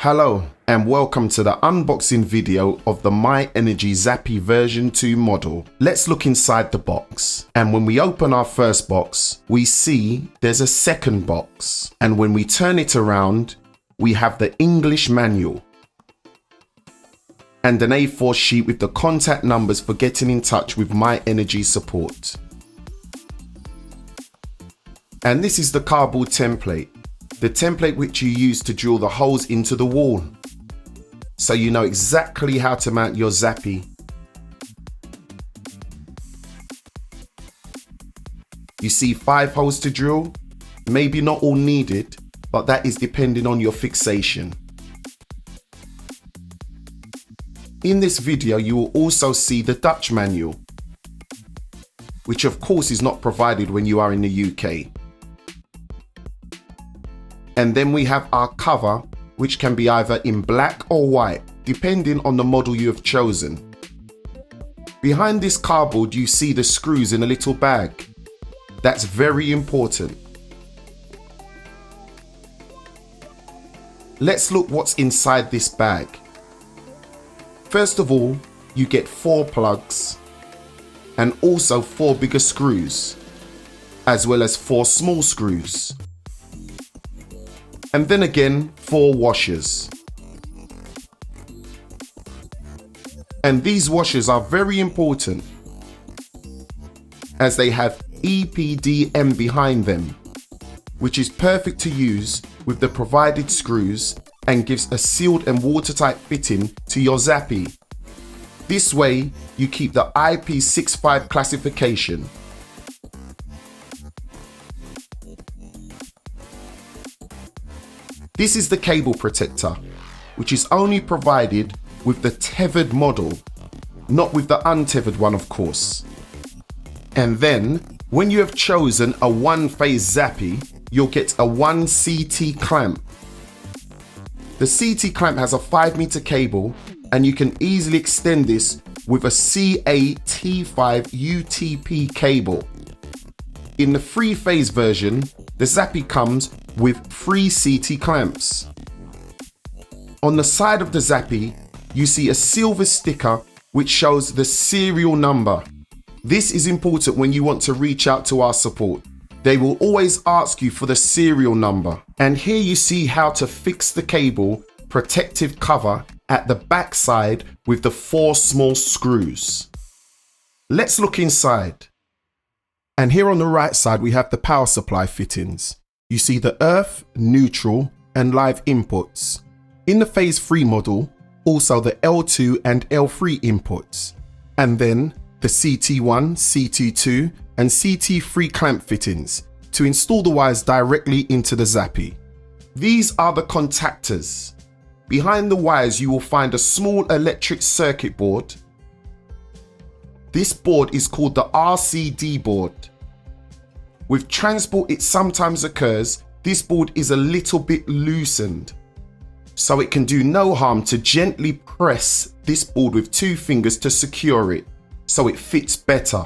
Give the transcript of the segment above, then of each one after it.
Hello and welcome to the unboxing video of the Myenergi Zappi version 2 model. Let's look inside the box, and when we open our first box we see there's a second box, and when we turn it around we have the English manual and an A4 sheet with the contact numbers for getting in touch with Myenergi support. And this is the cardboard template. The template which you use to drill the holes into the wall, so you know exactly how to mount your Zappi. You see 5 holes to drill, maybe not all needed, but that is depending on your fixation. In this video you will also see the Dutch manual, which of course is not provided when you are in the UK. And then we have our cover, which can be either in black or white, depending on the model you have chosen. Behind this cardboard you see the screws in a little bag. That's very important. Let's look what's inside this bag. First of all, you get 4 plugs and also 4 bigger screws, as well as 4 small screws. And then again 4 washers. And these washers are very important as they have EPDM behind them, which is perfect to use with the provided screws and gives a sealed and watertight fitting to your Zappi. This way you keep the IP65 classification. This is the cable protector, which is only provided with the tethered model, not with the untethered one of course. And then, when you have chosen a one-phase Zappi, you'll get a 1 CT clamp. The CT clamp has a 5-meter cable, and you can easily extend this with a CA-T5 UTP cable. In the 3-phase version, the Zappi comes with 3 CT clamps. On the side of the Zappi, you see a silver sticker which shows the serial number. This is important when you want to reach out to our support. They will always ask you for the serial number. And here you see how to fix the cable protective cover at the back side with the 4 small screws. Let's look inside. And here on the right side we have the power supply fittings. You see the earth, neutral and live inputs. In the phase 3 model, also the L2 and L3 inputs. And then the CT1, CT2 and CT3 clamp fittings to install the wires directly into the Zappi. These are the contactors. Behind the wires you will find a small electric circuit board. This board is called the RCD board. With transport it sometimes occurs, this board is a little bit loosened. So it can do no harm to gently press this board with 2 fingers to secure it, so it fits better.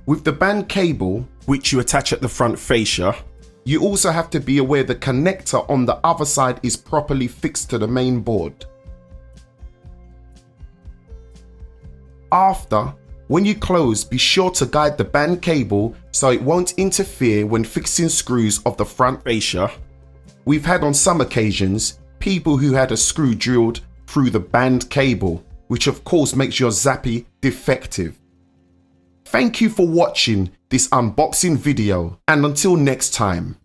With the band cable, which you attach at the front fascia, you also have to be aware the connector on the other side is properly fixed to the main board. After, when you close, be sure to guide the band cable so it won't interfere when fixing screws of the front fascia. We've had on some occasions people who had a screw drilled through the band cable, which of course makes your Zappi defective. Thank you for watching this unboxing video, and until next time.